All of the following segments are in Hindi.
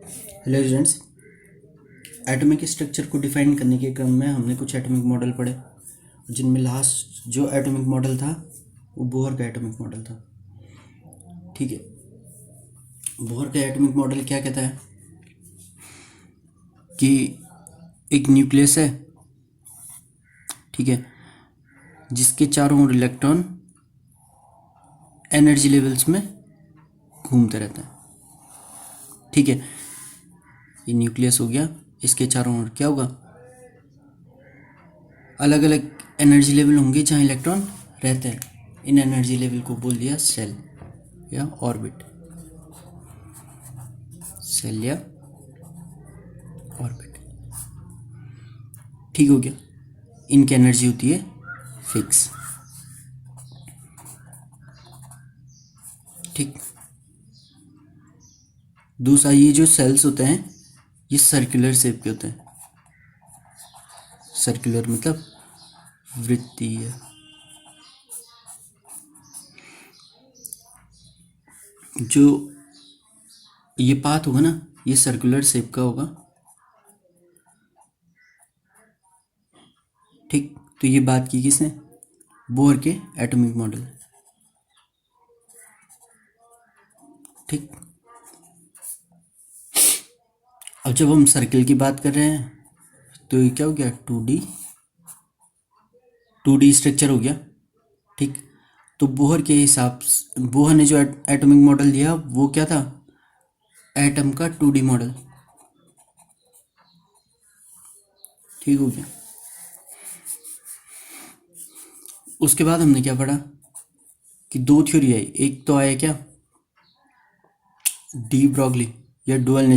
हेलो स्टूडेंट्स, एटॉमिक स्ट्रक्चर को डिफाइन करने के क्रम में हमने कुछ एटॉमिक मॉडल पढ़े, जिनमें लास्ट जो एटॉमिक मॉडल था वो बोहर का एटॉमिक मॉडल था। ठीक है, बोहर का एटॉमिक मॉडल क्या कहता है कि एक न्यूक्लियस है, ठीक है, जिसके चारों ओर इलेक्ट्रॉन एनर्जी लेवल्स में घूमते रहते हैं। ठीक है, ये न्यूक्लियस हो गया, इसके चारों ओर क्या होगा, अलग अलग एनर्जी लेवल होंगे जहाँ इलेक्ट्रॉन रहते हैं। इन एनर्जी लेवल को बोल दिया सेल या ऑर्बिट। सेल या ऑर्बिट, ठीक हो गया। इनकी एनर्जी होती है फिक्स। ठीक, दूसरा, ये जो सेल्स होते हैं ये सर्कुलर शेप के होते हैं। सर्कुलर मतलब वृत्तीय। जो ये पाथ होगा ना, ये सर्कुलर शेप का होगा। ठीक, तो ये बात की किसने, बोहर के एटॉमिक मॉडल। ठीक, अब जब हम सर्कल की बात कर रहे हैं तो ये क्या हो गया, 2D स्ट्रक्चर हो गया। ठीक, तो बोहर के हिसाब से बोहर ने जो एटॉमिक मॉडल दिया वो क्या था, एटम का 2D मॉडल। ठीक हो गया। उसके बाद हमने क्या पढ़ा कि दो थ्योरी आई। एक तो आया क्या, डी ब्रॉगली या डुअल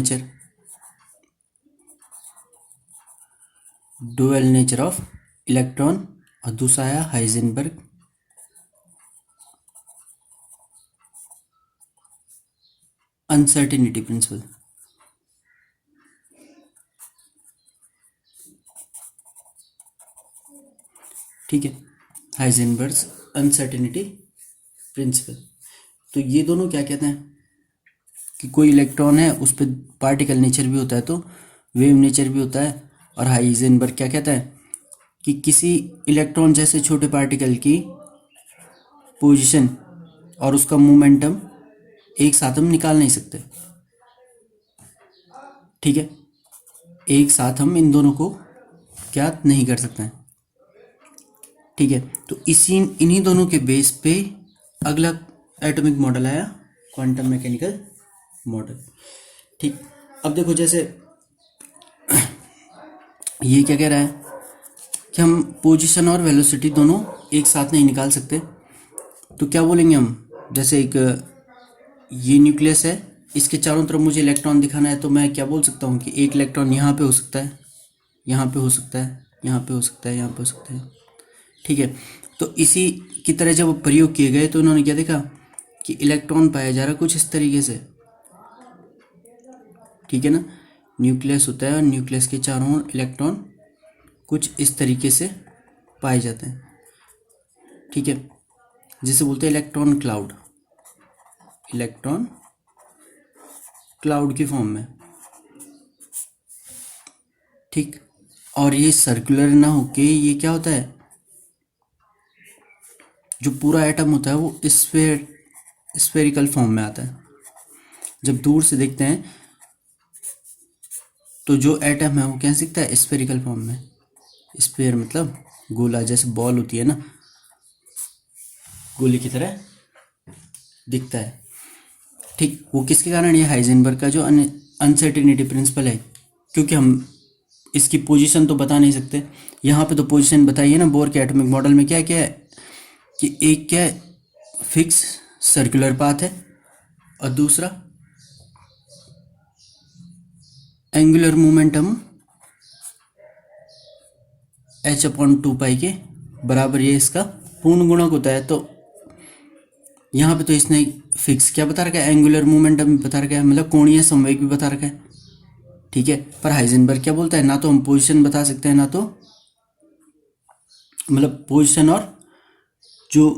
नेचर ऑफ इलेक्ट्रॉन, और दूसरा आया हाइजेनबर्ग अनसर्टेनिटी प्रिंसिपल। ठीक है, हाइजेनबर्ग अनसर्टेनिटी प्रिंसिपल। तो ये दोनों क्या कहते हैं कि कोई इलेक्ट्रॉन है उस पर पार्टिकल नेचर भी होता है तो वेव नेचर भी होता है। और हाइजेनबर्ग क्या कहता है कि किसी इलेक्ट्रॉन जैसे छोटे पार्टिकल की पोजीशन और उसका मोमेंटम एक साथ हम निकाल नहीं सकते। ठीक है, एक साथ हम इन दोनों को ज्ञात नहीं कर सकते हैं। ठीक है, तो इन्हीं दोनों के बेस पे अगला एटॉमिक मॉडल आया, क्वांटम मैकेनिकल मॉडल। ठीक, अब देखो जैसे ये क्या कह रहा है कि हम पोजीशन और वेलोसिटी दोनों एक साथ नहीं निकाल सकते। तो क्या बोलेंगे हम, जैसे एक ये न्यूक्लियस है, इसके चारों तरफ मुझे इलेक्ट्रॉन दिखाना है, तो मैं क्या बोल सकता हूँ कि एक इलेक्ट्रॉन यहाँ पे हो सकता है, यहाँ पे हो सकता है, यहाँ पे हो सकता है, यहाँ पे हो सकता है। ठीक है, तो इसी की तरह जब प्रयोग किए गए तो उन्होंने क्या देखा कि इलेक्ट्रॉन पाया जा रहा कुछ इस तरीके से। ठीक है ना, न्यूक्लियस होता है और न्यूक्लियस के चारों ओर इलेक्ट्रॉन कुछ इस तरीके से पाए जाते हैं। ठीक है, जिसे बोलते हैं इलेक्ट्रॉन क्लाउड की फॉर्म में। ठीक, और ये सर्कुलर ना होके ये क्या होता है, जो पूरा एटम होता है वो स्फेरिकल फॉर्म में आता है। जब दूर से देखते हैं तो जो एटम है वो कैसे दिखता है, स्फेरिकल फॉर्म में। स्फेयर मतलब गोला, जैसे बॉल होती है ना, गोले की तरह दिखता है। ठीक, वो किसके कारण, ये हाइजेनबर्ग का जो अनसर्टेनिटी प्रिंसिपल है, क्योंकि हम इसकी पोजीशन तो बता नहीं सकते। यहाँ पे तो पोजीशन बताइए ना, बोर के एटॉमिक मॉडल में क्या क्या है कि एक क्या फिक्स सर्कुलर पाथ है और दूसरा एंगुलर मोमेंटम h/2 के बराबर, ये इसका पूर्ण गुणक होता है। तो यहाँ पे तो इसने फिक्स क्या बता रखा है, एंगुलर मोमेंटम बता रखा है, मतलब कोणीय संवेग भी बता रखा है। ठीक है, पर हाइजेनबर्ग क्या बोलता है, ना तो हम पोजीशन बता सकते हैं, ना तो मतलब पोजीशन और जो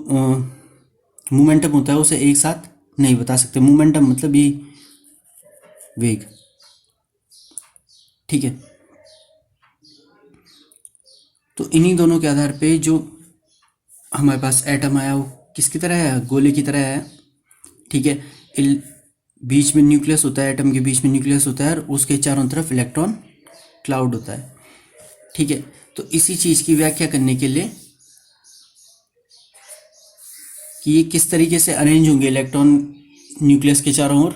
मोमेंटम होता है उसे एक साथ नहीं बता सकते। मोमेंटम मतलब ये वेग, ठीक है। तो इन्हीं दोनों के आधार पे जो हमारे पास एटम आया वो किसकी तरह है, गोले की तरह है। ठीक है। बीच में न्यूक्लियस होता है, एटम के बीच में न्यूक्लियस होता है और उसके चारों तरफ इलेक्ट्रॉन क्लाउड होता है। ठीक है। तो इसी चीज़ की व्याख्या करने के लिए कि ये किस तरीके से अरेंज होंगे इलेक्ट्रॉन न्यूक्लियस के चारों ओर,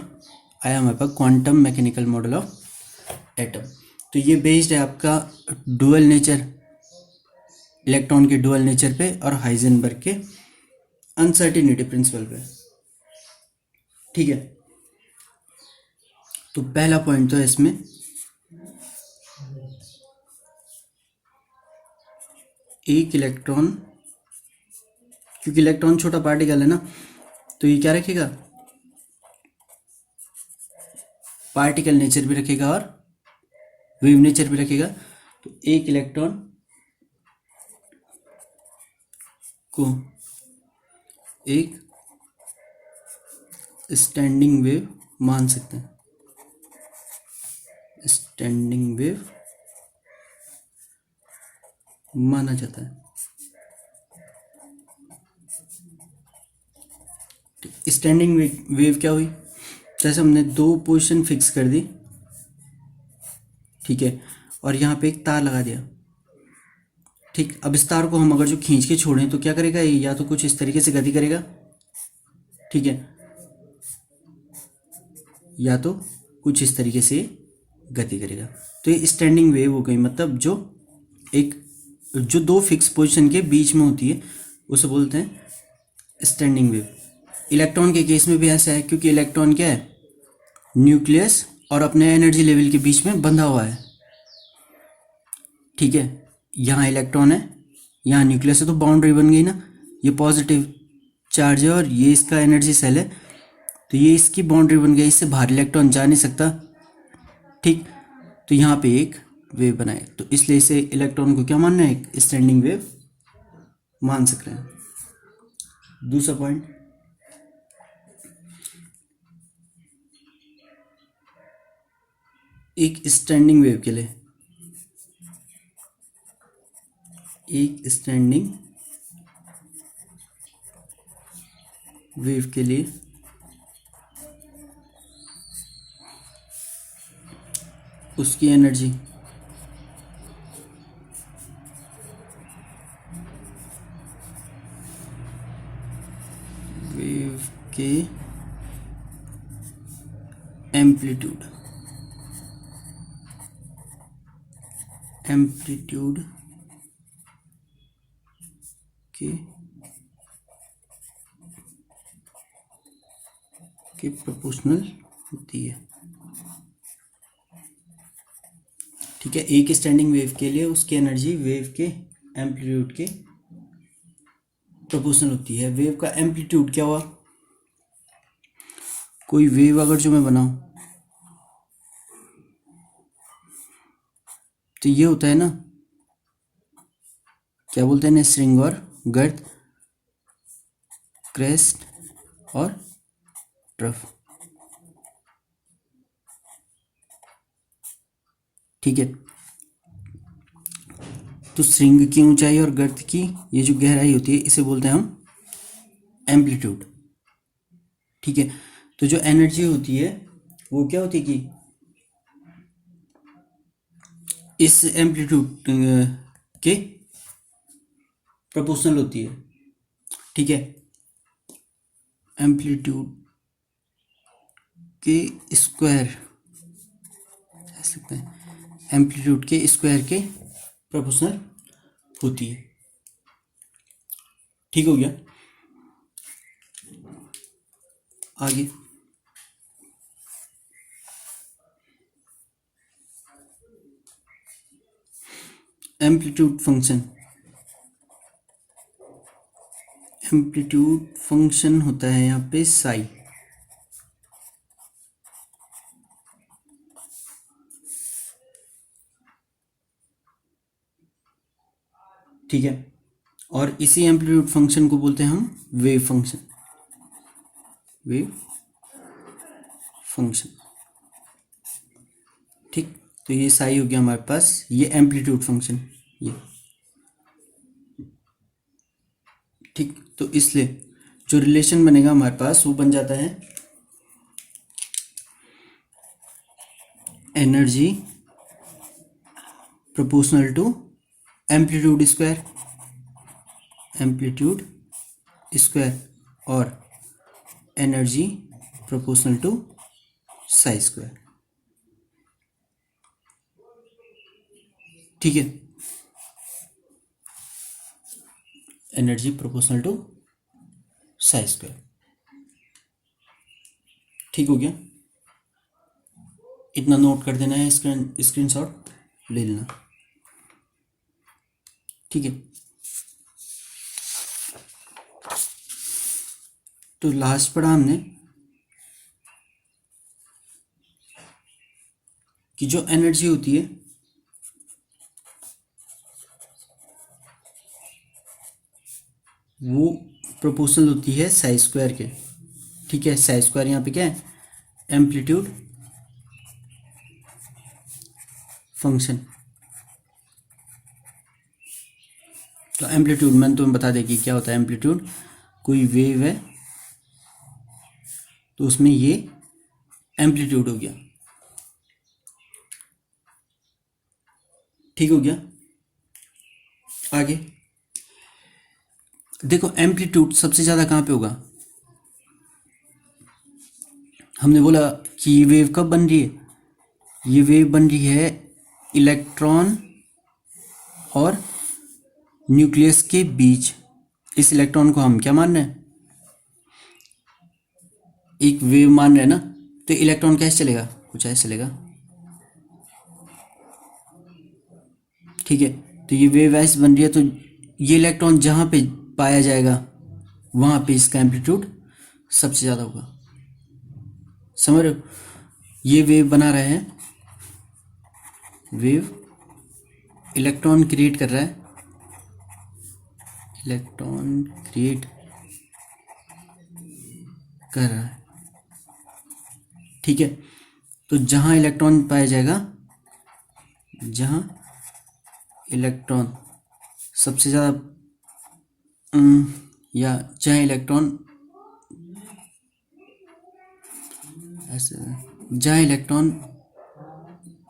आया हमारे पास quantum mechanical model of atom. तो ये बेस्ड है आपका डुअल नेचर, इलेक्ट्रॉन के डुअल नेचर पे और हाइजेनबर्ग के अनसर्टेनिटी प्रिंसिपल पे। ठीक है। तो पहला पॉइंट तो है इसमें एक इलेक्ट्रॉन, क्योंकि इलेक्ट्रॉन छोटा पार्टिकल है ना, तो ये क्या रखेगा, पार्टिकल नेचर भी रखेगा और वेव नेचर भी रखेगा। तो एक इलेक्ट्रॉन को एक स्टैंडिंग वेव मान सकते हैं, स्टैंडिंग वेव माना जाता है। स्टैंडिंग वेव क्या हुई, जैसे हमने दो पोजीशन फिक्स कर दी, ठीक है, और यहाँ पे एक तार लगा दिया। ठीक, अब इस तार को हम अगर जो खींच के छोड़ें तो क्या करेगा, ये या तो कुछ इस तरीके से गति करेगा, ठीक है, या तो कुछ इस तरीके से गति करेगा। तो ये स्टैंडिंग वेव हो गई, मतलब जो दो फिक्स पोजीशन के बीच में होती है उसे बोलते हैं स्टैंडिंग वेव। इलेक्ट्रॉन के केस में भी ऐसा है, क्योंकि इलेक्ट्रॉन क्या है, न्यूक्लियस और अपने एनर्जी लेवल के बीच में बंधा हुआ है। ठीक है, यहाँ इलेक्ट्रॉन है, यहाँ न्यूक्लियस है, तो बाउंड्री बन गई ना, ये पॉजिटिव चार्ज है और ये इसका एनर्जी सेल है, तो ये इसकी बाउंड्री बन गई, इससे बाहर इलेक्ट्रॉन जा नहीं सकता। ठीक, तो यहाँ पे एक वेव बनाए, तो इसलिए इसे इलेक्ट्रॉन को क्या मानना है, एक स्टैंडिंग वेव मान सक रहे हैं। दूसरा पॉइंट, एक स्टैंडिंग वेव के लिए, एक स्टैंडिंग वेव के लिए उसकी एनर्जी वेव के एम्पलीट्यूड के प्रोपोर्शनल होती है। ठीक है, एक स्टैंडिंग वेव के लिए उसकी एनर्जी वेव के एम्पलीट्यूड के प्रोपोर्शनल होती है। वेव का एम्पलीट्यूड क्या हुआ, कोई वेव अगर जो मैं बनाऊं तो ये होता है ना, क्या बोलते हैं ना, स्ट्रिंग और गर्त, क्रेस्ट और ट्रफ। ठीक है, तो स्ट्रिंग की ऊंचाई और गर्त की ये जो गहराई होती है इसे बोलते हैं हम एम्पलीट्यूड। ठीक है, तो जो एनर्जी होती है वो क्या होती है कि इस एम्पलीट्यूड के प्रोपोर्शनल होती है। ठीक है, एम्पलीट्यूड के स्क्वायर कह सकते हैं, एम्पलीट्यूड के स्क्वायर के प्रोपोर्शनल होती है। ठीक हो गया, आगे एम्पलीट्यूड फंक्शन होता है यहाँ पे साई। ठीक है, और इसी एम्पलीट्यूड फंक्शन को बोलते हैं हम वेव फंक्शन। ठीक, तो ये साई हो गया हमारे पास, ये एम्पलीट्यूड फंक्शन ये। ठीक, तो इसलिए जो रिलेशन बनेगा हमारे पास वो बन जाता है energy proportional to amplitude square, amplitude square, और energy proportional to psi square. ठीक है, energy proportional to psi square. ठीक हो गया, इतना नोट कर देना है, स्क्रीनशॉट ले लेना। ठीक है, तो लास्ट पढ़ा हमने कि जो एनर्जी होती है वो प्रोपोर्शनल होती है साई स्क्वायर के। ठीक है, साई स्क्वायर यहाँ पे क्या है, एम्पलीट्यूड फंक्शन। तो एम्पलीट्यूड मैंने तुम्हें बता दें कि क्या होता है एम्पलीट्यूड। कोई वेव है तो उसमें ये एम्पलीट्यूड हो गया। ठीक हो गया, आगे देखो एम्पलीट्यूड सबसे ज़्यादा कहाँ पे होगा। हमने बोला कि ये वेव कब बन रही है, ये वेव बन रही है इलेक्ट्रॉन और न्यूक्लियस के बीच। इस इलेक्ट्रॉन को हम क्या मान रहे हैं, एक वेव मान रहे हैं ना। तो इलेक्ट्रॉन कैसे चलेगा, कुछ ऐसे चलेगा। ठीक है, तो ये वेव ऐसे बन रही है, तो ये इलेक्ट्रॉन जहाँ पे पाया जाएगा वहाँ पे इसका एम्पलीट्यूड सबसे ज़्यादा होगा। समझ रहे हो, ये वेव बना रहे हैं, वेव इलेक्ट्रॉन क्रिएट कर रहा है, इलेक्ट्रॉन क्रिएट कर रहा है। ठीक है, तो जहाँ इलेक्ट्रॉन पाया जाएगा, जहाँ इलेक्ट्रॉन सबसे ज़्यादा या जहाँ इलेक्ट्रॉन ऐसे, जहाँ इलेक्ट्रॉन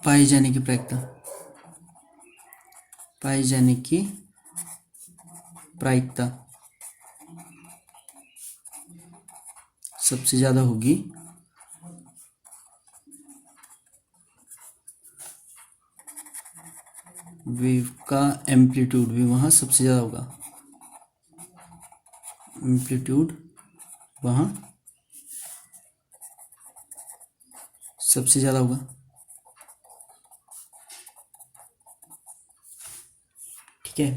पाए जाने की प्रायिकता, पाए जाने की प्रायिकता सबसे ज़्यादा होगी, वेव का एम्पलीट्यूड भी वहाँ सबसे ज़्यादा होगा, एम्पलीट्यूड वहाँ सबसे ज़्यादा होगा। ठीक है,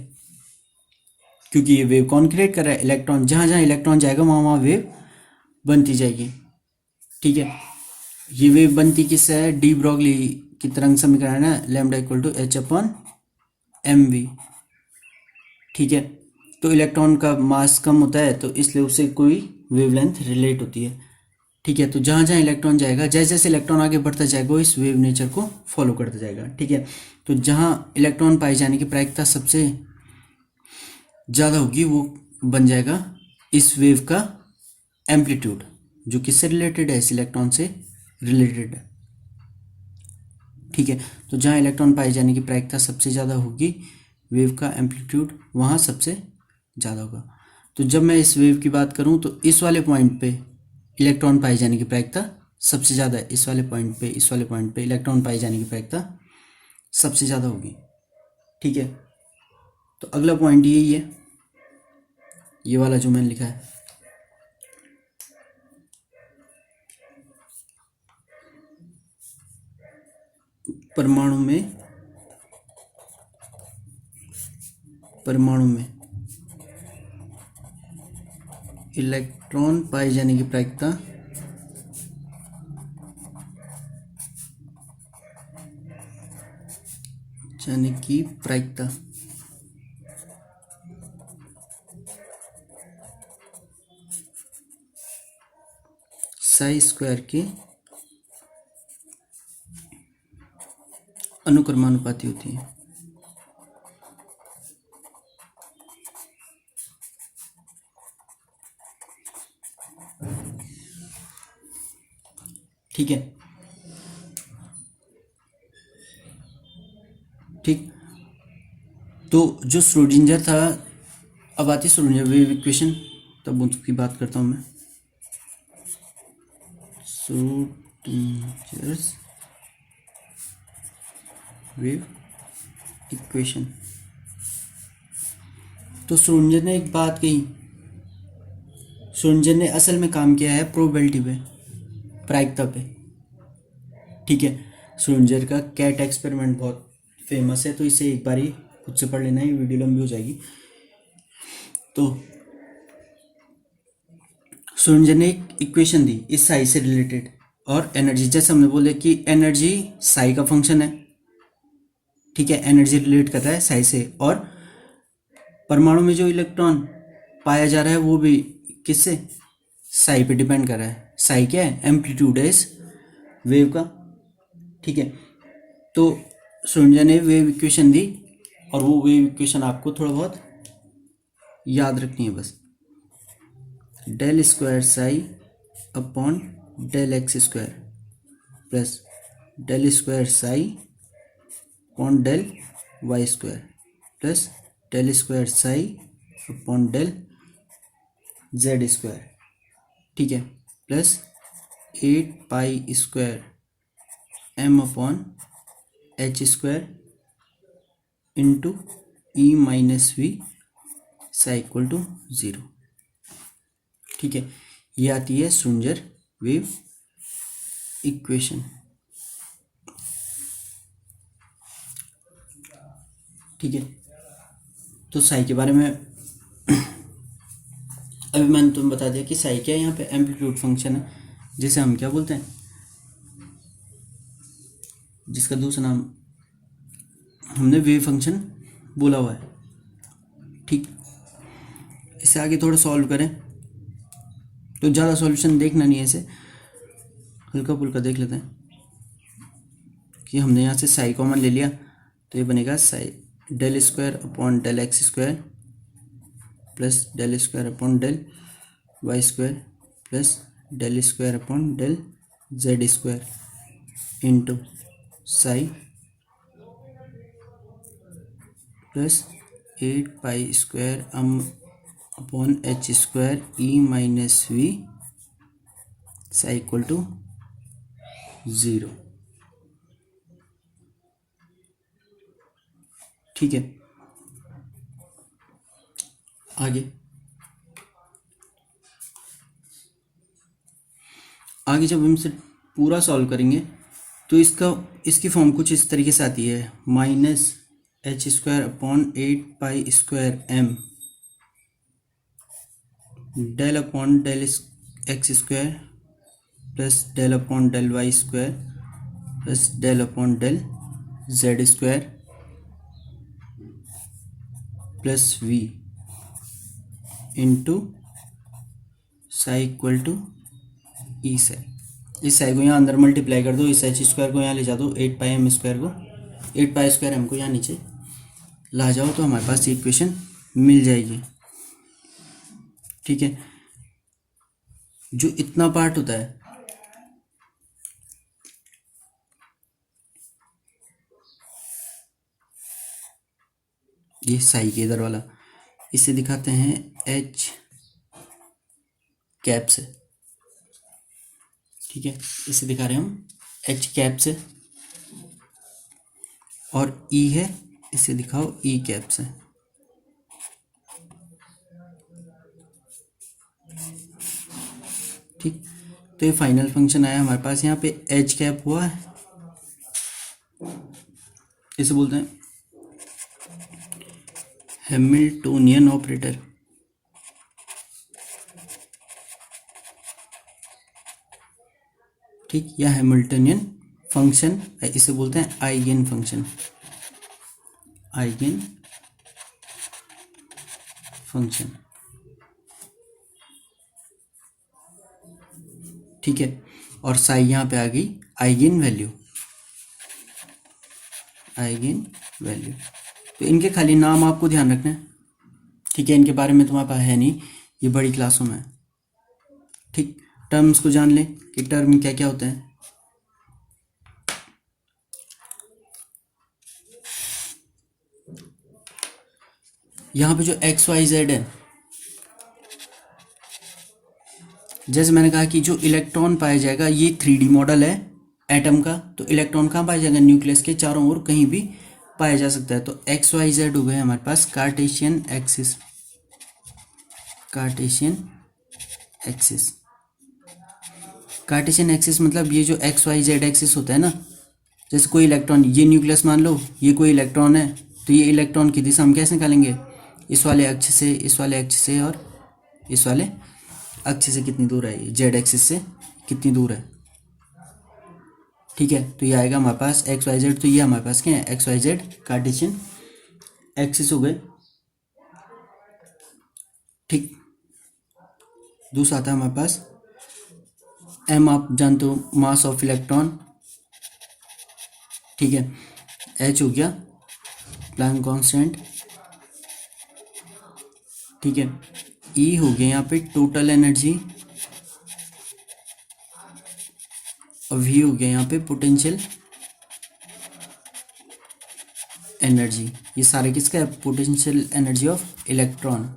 क्योंकि ये वेव कौन क्रिएट कर रहा है, इलेक्ट्रॉन। जहाँ जहाँ इलेक्ट्रॉन जाएगा वहाँ वहाँ वेव बनती जाएगी। ठीक है, ये वेव बनती किससे है, डी ब्रॉगली की तरंग समीकरण है, lambda equal to H upon M V. ठीक है, तो इलेक्ट्रॉन का मास कम होता है तो इसलिए उससे कोई वेवलेंथ रिलेट होती है। ठीक है, तो जहाँ जहाँ इलेक्ट्रॉन जाएगा, जैसे जैसे इलेक्ट्रॉन आगे बढ़ता जाएगा वो इस वेव नेचर को फॉलो करता जाएगा। ठीक है, तो जहाँ इलेक्ट्रॉन पाए जाने की प्रायिकता सबसे ज़्यादा होगी वो बन जाएगा इस वेव का एम्पलीट्यूड, जो किससे रिलेटेड है, इस इलेक्ट्रॉन से रिलेटेड है। ठीक है, तो जहाँ इलेक्ट्रॉन पाए जाने की प्रायिकता सबसे ज़्यादा होगी, वेव का एम्पलीट्यूड वहाँ सबसे ज़्यादा होगा। तो जब मैं इस वेव की बात करूँ तो इस वाले पॉइंट पे इलेक्ट्रॉन पाए जाने की प्रायिकता सबसे ज़्यादा है, इस वाले पॉइंट पे, इस वाले पॉइंट पे इलेक्ट्रॉन पाए जाने की प्रायिकता सबसे ज़्यादा होगी। ठीक है, तो अगला पॉइंट यही है, ये वाला जो मैंने लिखा है। परमाणु में इलेक्ट्रॉन पाए जाने की प्रायिकता साई स्क्वायर के अनुक्रमानुपाती होती है। ठीक है, ठीक। तो जो श्रोडिंगर था, अब आती है श्रोडिंगर वेव इक्वेशन, तब उसकी बात करता हूँ मैं। Schrödinger's wave equation. तो श्रोडिंगर ने एक बात कही, श्रोडिंगर ने असल में काम किया है प्रोबेबिलिटी पे, प्रायिकता पे। ठीक है, श्रोडिंगर का कैट एक्सपेरिमेंट बहुत फेमस है, तो इसे एक बार ही खुद से पढ़ लेना, ये वीडियो लंबी हो जाएगी। तो श्रोडिंगर ने एक इक्वेशन दी इस साई से रिलेटेड, और एनर्जी, जैसे हमने बोले कि एनर्जी साई का फंक्शन है। ठीक है, एनर्जी रिलेट कर रहा है साई से, और परमाणु में जो इलेक्ट्रॉन पाया जा रहा है वो भी किससे, साई पे डिपेंड कर रहा है। साई क्या है, एम्पलीट्यूड है इस वेव का। ठीक है, तो श्रोडिंगर ने वेव इक्वेशन दी, और वो वेव इक्वेशन आपको थोड़ा बहुत याद रखनी है बस। Del square psi upon del X square plus del square psi upon del Y square plus del square psi upon del Z square. ठीक है, plus 8 pi square M upon H square into E minus V psi equal to 0। ठीक है, ये आती है श्रोडिंगर वेव इक्वेशन। ठीक है, तो साई के बारे में अभी मैंने तुम्हें बता दिया कि साई क्या है, यहाँ पे एम्पलीट्यूड फंक्शन है, जिसे हम क्या बोलते हैं, जिसका दूसरा नाम हमने वेव फंक्शन बोला हुआ है। ठीक, इससे आगे थोड़ा सॉल्व करें, तो ज़्यादा सॉल्यूशन देखना नहीं है, इसे हल्का फुल्का देख लेते हैं। कि हमने यहाँ से साई कॉमन ले लिया, तो ये बनेगा psi del square upon del X square plus del square upon del Y square plus del square upon del Z square into psi plus 8 pi square M upon H square E minus V psi equal to 0। ठीक है, आगे जब हम इसे पूरा सॉल्व करेंगे, तो इसकी फॉर्म कुछ इस तरीके से आती है, minus H square upon 8 pi square M del upon del X square plus del upon del Y square plus del upon del Z square plus V into psi equal to E psi. इस साई को यहाँ अंदर मल्टीप्लाई कर दो, इस एच स्क्वायर को यहाँ ले जा दो, 8 पाई एम स्क्वायर को, 8 पाई स्क्वायर एम को यहाँ नीचे ला जाओ, तो हमारे पास इक्वेशन मिल जाएगी। ठीक है, जो इतना पार्ट होता है, ये साई के इधर वाला, इसे दिखाते हैं एच कैप से। ठीक है, इसे दिखा रहे हैं हम एच कैप से, और ई है, इसे दिखाओ ई कैप से। ठीक, तो ये फाइनल फंक्शन आया हमारे पास, यहाँ पे एच कैप हुआ है, इसे बोलते हैं हैमिल्टोनियन ऑपरेटर। ठीक, या हैमिल्टोनियन फंक्शन, इसे बोलते हैं आइगेन फंक्शन, आइगेन फंक्शन। ठीक है, और साई यहाँ पे आ गई आइगेन वैल्यू। Eigen value. तो इनके खाली नाम आपको ध्यान रखना है, ठीक है, इनके बारे में तुम्हारे पास है नहीं, ये बड़ी क्लासों में है। ठीक, टर्म्स को जान ले कि टर्म क्या क्या होते हैं। यहाँ पे जो एक्स वाई जेड है, जैसे मैंने कहा कि जो इलेक्ट्रॉन पाया जाएगा, ये 3D मॉडल है एटम का, तो इलेक्ट्रॉन कहाँ पाया जाएगा, न्यूक्लियस के चारों ओर कहीं भी पाया जा सकता है। तो एक्स वाई जेड हो गए हमारे पास Cartesian axis, Cartesian axis. Cartesian axis मतलब ये जो एक्स वाई जेड एक्सिस होता है ना, जैसे कोई इलेक्ट्रॉन, ये न्यूक्लियस मान लो, ये कोई इलेक्ट्रॉन है, तो ये इलेक्ट्रॉन की दिशा हम कैसे निकालेंगे, इस वाले अक्ष से, इस वाले अक्ष से, और इस वाले अक्ष से कितनी दूर है, ये जेड एक्सिस से कितनी दूर है। ठीक है, तो ये आएगा हमारे पास एक्स वाई जेड। तो ये हमारे पास क्या है, X Y Z Cartesian axis हो गए। ठीक, दूसरा आता है हमारे पास एम, आप जानते हो मास ऑफ इलेक्ट्रॉन, ठीक है। एच हो गया प्लैंक कांस्टेंट, ठीक है। ई हो गया यहाँ पे टोटल एनर्जी, और वी हो गया यहाँ पे पोटेंशियल एनर्जी। ये सारे किसका है, पोटेंशियल एनर्जी ऑफ इलेक्ट्रॉन,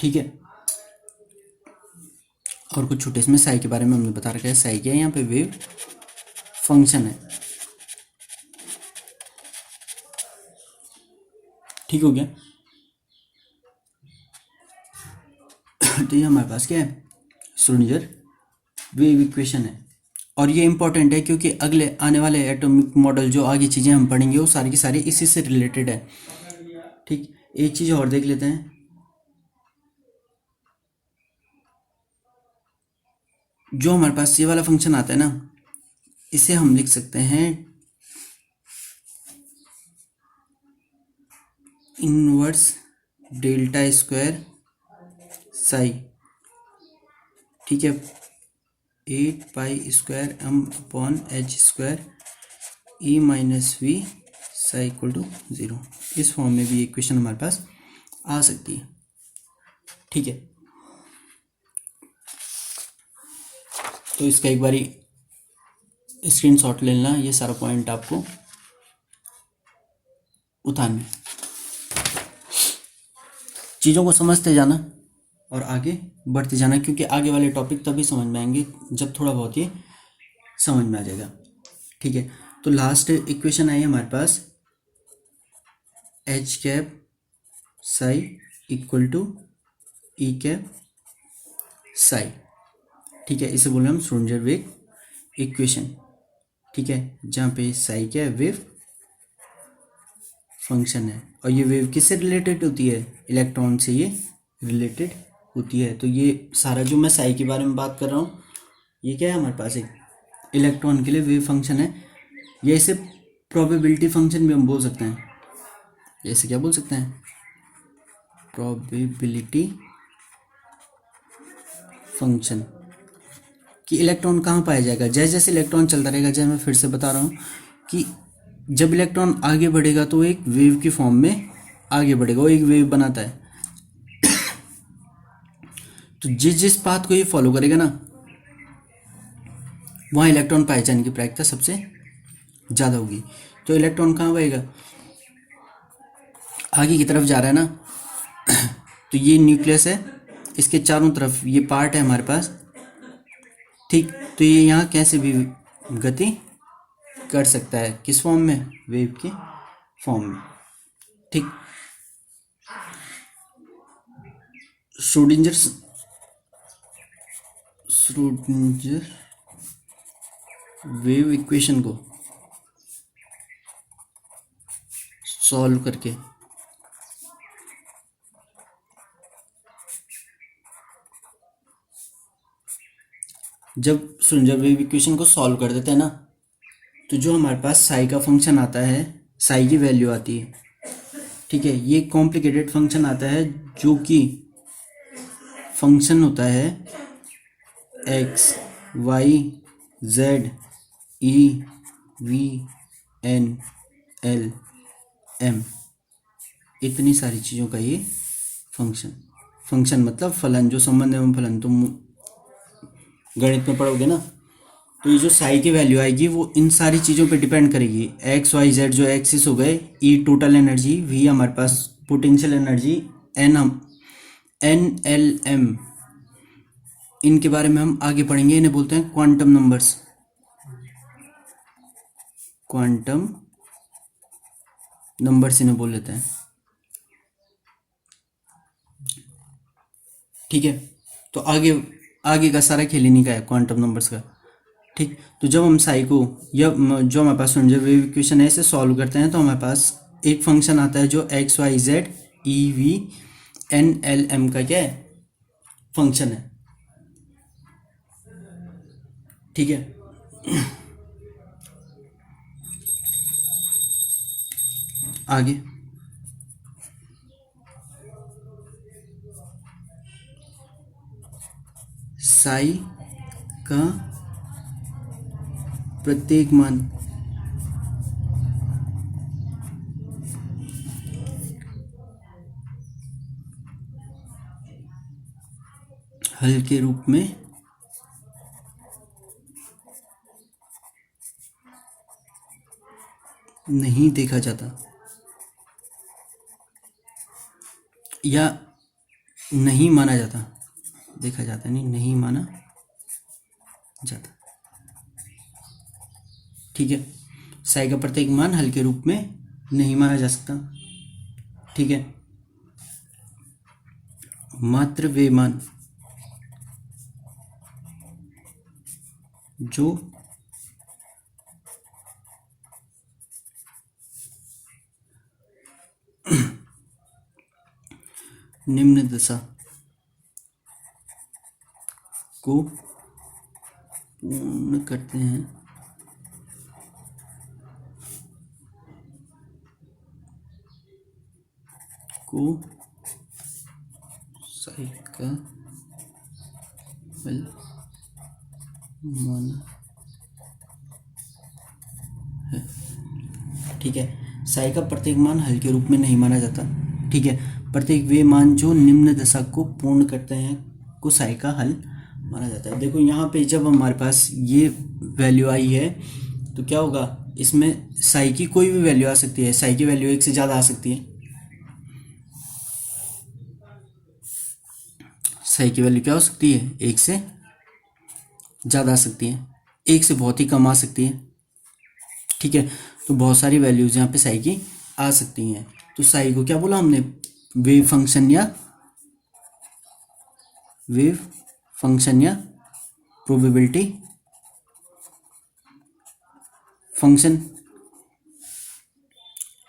ठीक है। और कुछ छोटे इसमें साई के बारे में हमने बता रखा है। साई क्या है, यहाँ पे वेव फंक्शन है, ठीक हो गया। तो ये हमारे पास क्या है, श्रोडिंगर वेव इक्वेशन है। और ये इंपॉर्टेंट है क्योंकि अगले आने वाले एटॉमिक मॉडल जो आगे चीज़ें हम पढ़ेंगे वो सारी की सारी इसी से रिलेटेड है। ठीक, एक चीज़ और देख लेते हैं, जो हमारे पास ये वाला फंक्शन आता है ना, इसे हम लिख सकते हैं इनवर्स डेल्टा स्क्वायर साई, ठीक है, 8 pi square M upon H square E minus V psi equal to 0। इस फॉर्म में भी इक्वेशन हमारे पास आ सकती है, ठीक है। तो इसका एक बारी स्क्रीनशॉट ले लेना, ये सारा पॉइंट आपको उतारना है। चीज़ों को समझते जाना और आगे बढ़ते जाना, क्योंकि आगे वाले टॉपिक तभी समझ में आएंगे जब थोड़ा बहुत ये समझ में आ जाएगा, ठीक है। तो लास्ट इक्वेशन आई हमारे पास H cap psi equal to E cap psi, ठीक है। इसे बोले हम श्रोडिंगर वेव इक्वेशन, ठीक है, जहाँ पे साई क्या है, वेव फंक्शन है। और ये वेव किससे रिलेटेड होती है, इलेक्ट्रॉन से ये रिलेटेड होती है। तो ये सारा जो मैं साई के बारे में बात कर रहा हूँ, ये क्या है हमारे पास, एक इलेक्ट्रॉन के लिए वेव फंक्शन है। ये इसे प्रोबेबिलिटी फंक्शन भी हम बोल सकते हैं, ऐसे क्या बोल सकते हैं, प्रोबेबिलिटी फंक्शन, कि इलेक्ट्रॉन कहाँ पाया जाएगा। जैसे जैसे इलेक्ट्रॉन चलता रहेगा, जैसे मैं फिर से बता रहा हूँ कि जब इलेक्ट्रॉन आगे बढ़ेगा तो एक वेव की फॉर्म में आगे बढ़ेगा, वो एक वेव बनाता है। तो जिस जिस पाथ को ये फॉलो करेगा ना, वहाँ इलेक्ट्रॉन पाए जाने की प्रायिकता सबसे ज़्यादा होगी। तो इलेक्ट्रॉन कहाँ बहेगा, आगे की तरफ जा रहा है ना। तो ये न्यूक्लियस है, इसके चारों तरफ ये पार्ट है हमारे पास, ठीक। तो ये यहाँ कैसे भी गति कर सकता है, किस फॉर्म में, वेव के फॉर्म में, ठीक। श्रोडिंगर वेव इक्वेशन को सॉल्व करके जब श्रोडिंगर वेव इक्वेशन को सॉल्व कर देते हैं ना, तो जो हमारे पास साई का फंक्शन आता है, साई की वैल्यू आती है, ठीक है। ये कॉम्प्लिकेटेड फंक्शन आता है जो कि फंक्शन होता है एक्स वाई जेड EVNLM, इतनी सारी चीज़ों का ये फंक्शन, फंक्शन मतलब फलन, जो संबंध एवं फलन तुम गणित में पढ़ोगे ना, तो ये जो साई की वैल्यू आएगी वो इन सारी चीज़ों पे डिपेंड करेगी। एक्स वाई जेड जो एक्सिस हो गए, ई टोटल एनर्जी, वी हमारे पास पोटेंशियल एनर्जी, एन हम NLM, इनके बारे में हम आगे पढ़ेंगे। इन्हें बोलते हैं क्वांटम नंबर्स, क्वांटम नंबर्स इन्हें बोल लेते हैं। ठीक है, तो आगे आगे का सारा खेल इन्हीं का है, क्वांटम नंबर्स का। ठीक, तो जब हम साई को या जो हमारे पास जब वेव इक्वेशन है इसे सॉल्व करते हैं तो हमारे पास एक फंक्शन आता है जो एक्स वाई जेड EVNLM का क्या है, फंक्शन है। ठीक है, आगे साई का प्रत्येक मान हल के रूप में नहीं देखा जाता या नहीं माना जाता, देखा जाता नहीं, नहीं माना जाता। ठीक है, साई का प्रत्येक मान हल के रूप में नहीं माना जा सकता। ठीक है, मात्र वे मान जो निम्न दशा को पूर्ण करते हैं, को साई का हल माना है। ठीक है, साई का प्रत्येक मान हल के रूप में नहीं माना जाता। ठीक है, प्रत्येक वे मान जो निम्न दशा को पूर्ण करते हैं को साई का हल माना जाता है। देखो यहाँ पे जब हमारे पास ये वैल्यू आई है तो क्या होगा, इसमें साई की कोई भी वैल्यू आ सकती है, साई की वैल्यू एक से ज़्यादा आ सकती है। साई की वैल्यू क्या हो सकती है, एक से ज़्यादा आ सकती है, एक से बहुत ही कम आ सकती है। ठीक है, तो बहुत सारी वैल्यूज़ यहाँ पे साई की आ सकती हैं। तो साई को क्या बोला हमने, वेव फंक्शन या प्रोबेबिलिटी फंक्शन।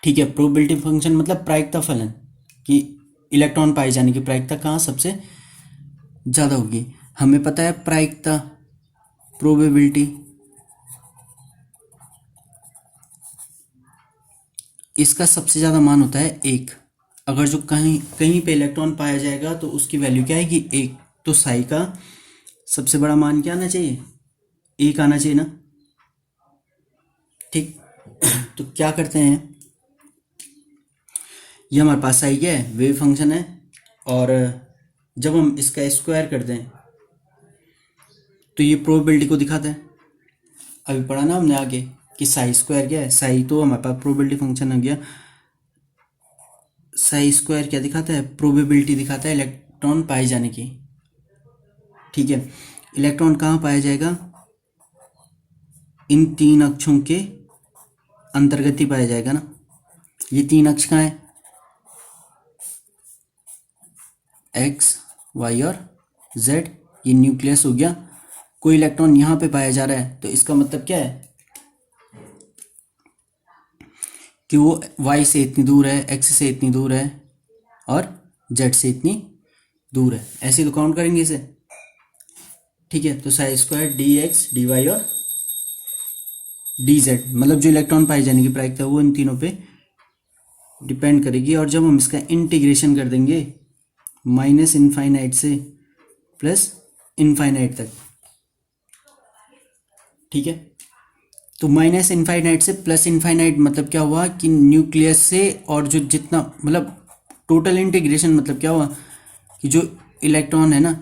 ठीक है, प्रोबेबिलिटी फंक्शन मतलब प्रायिकता फलन, कि इलेक्ट्रॉन पाए जाने की प्रायिकता कहाँ सबसे ज़्यादा होगी। हमें पता है प्रायिकता, प्रोबेबिलिटी, इसका सबसे ज़्यादा मान होता है एक। अगर जो कहीं कहीं पे इलेक्ट्रॉन पाया जाएगा तो उसकी वैल्यू क्या आएगी, एक। तो साई का सबसे बड़ा मान क्या आना चाहिए, एक आना चाहिए ना। ठीक, तो क्या करते हैं, ये हमारे पास साई क्या है, वेव फंक्शन है, और जब हम इसका स्क्वायर कर दें तो ये प्रोबेबिलिटी को दिखाता है। अभी पढ़ा ना हमने आगे कि साई स्क्वायर क्या है, साई तो हमारे पास प्रोबेबिलिटी फंक्शन हो गया, साई स्क्वायर क्या दिखाता है, प्रोबेबिलिटी दिखाता है इलेक्ट्रॉन पाए जाने की। ठीक है, इलेक्ट्रॉन कहाँ पाया जाएगा, इन तीन अक्षों के अंतर्गत ही पाया जाएगा ना। ये तीन अक्ष कहाँ है, एक्स वाई और जेड, ये न्यूक्लियस हो गया। कोई इलेक्ट्रॉन यहाँ पे पाया जा रहा है तो इसका मतलब क्या है कि वो वाई से इतनी दूर है, एक्स से इतनी दूर है और जेड से इतनी दूर है, ऐसे तो काउंट करेंगे इसे। ठीक है, तो psi square D X D Y और डी जेड, मतलब जो इलेक्ट्रॉन पाए जाने की प्रायिकता है वो इन तीनों पे डिपेंड करेगी। और जब हम इसका इंटीग्रेशन कर देंगे माइनस इनफाइनाइट से प्लस इनफाइनाइट तक, ठीक है, तो माइनस इनफाइनाइट से प्लस इनफाइनाइट मतलब क्या हुआ कि न्यूक्लियस से और जो जितना मतलब टोटल इंटीग्रेशन मतलब क्या हुआ कि जो इलेक्ट्रॉन है ना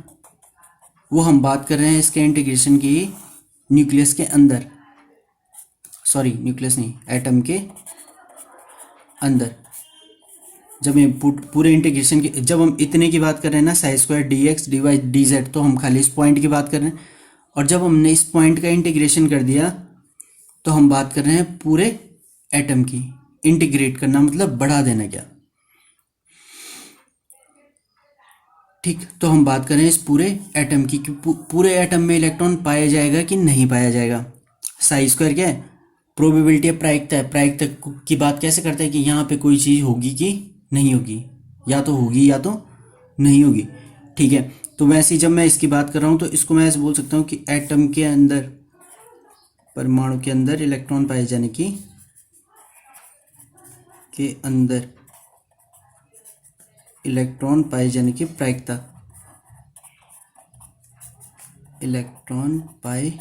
वो हम बात कर रहे हैं इसके इंटीग्रेशन की न्यूक्लियस के अंदर, सॉरी न्यूक्लियस नहीं, एटम के अंदर। जब ये पूरे इंटीग्रेशन की, जब हम इतने की बात कर रहे हैं ना psi square D X D Y D Z, तो हम खाली इस पॉइंट की बात कर रहे हैं। और जब हमने इस पॉइंट का इंटीग्रेशन कर दिया तो हम बात कर रहे हैं पूरे एटम की। इंटीग्रेट करना मतलब बढ़ा देना क्या, ठीक। तो हम बात करें इस पूरे एटम की कि पूरे एटम में इलेक्ट्रॉन पाया जाएगा कि नहीं पाया जाएगा। साई स्क्वायर क्या है, प्रोबेबिलिटी है, प्रायिकता है। प्रायिकता की बात कैसे करते हैं कि यहाँ पे कोई चीज़ होगी कि नहीं होगी, या तो होगी या तो नहीं होगी, ठीक है। तो वैसे ही जब मैं इसकी बात कर रहा हूँ तो इसको मैं ऐसे बोल सकता हूँ कि एटम के अंदर, परमाणु के अंदर इलेक्ट्रॉन पाए जाने की के अंदर इलेक्ट्रॉन पाए जाने की प्रायिकता, इलेक्ट्रॉन पाए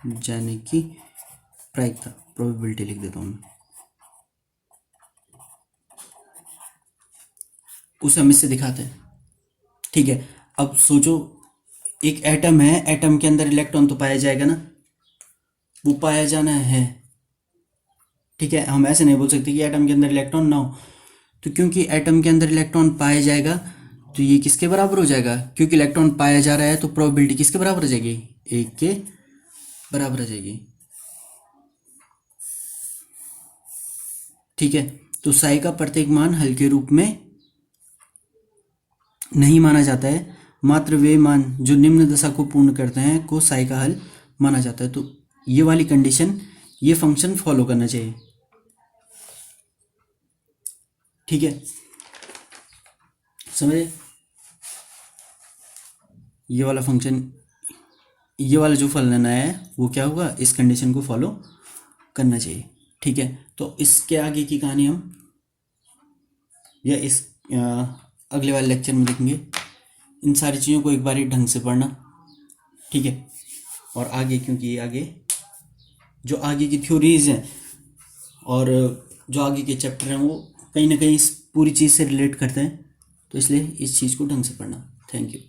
जाने की प्रायिकता, प्रोबेबिलिटी लिख देता हूँ मैं, उसे हम इससे दिखाते हैं, ठीक है। अब सोचो एक एटम है, एटम के अंदर इलेक्ट्रॉन तो पाया जाएगा ना, वो पाया जाना है, ठीक है। हम ऐसे नहीं बोल सकते कि एटम के अंदर इलेक्ट्रॉन ना हो। तो क्योंकि एटम के अंदर इलेक्ट्रॉन पाया जाएगा तो ये किसके बराबर हो जाएगा, क्योंकि इलेक्ट्रॉन पाया जा रहा है तो प्रोबेबिलिटी किसके बराबर हो जाएगी, 1 के बराबर हो जाएगी, ठीक है। तो साई का प्रत्येक मान हल के रूप में नहीं माना जाता है, मात्र वे मान जो निम्न दशा को पूर्ण करते हैं को साई का हल माना जाता है। तो ये वाली कंडीशन, ये फंक्शन फॉलो करना चाहिए, ठीक है, समझे। ये वाला फंक्शन, ये वाला जो फलन है वो क्या होगा, इस कंडीशन को फॉलो करना चाहिए, ठीक है। तो इसके आगे की कहानी हम या इस अगले वाले लेक्चर में देखेंगे। इन सारी चीज़ों को एक बार ढंग से पढ़ना, ठीक है। और आगे, क्योंकि आगे जो आगे की थ्योरीज हैं और जो आगे के चैप्टर हैं वो कहीं ना कहीं इस पूरी चीज़ से रिलेट करते हैं, तो इसलिए इस चीज़ को ढंग से पढ़ना। Thank you.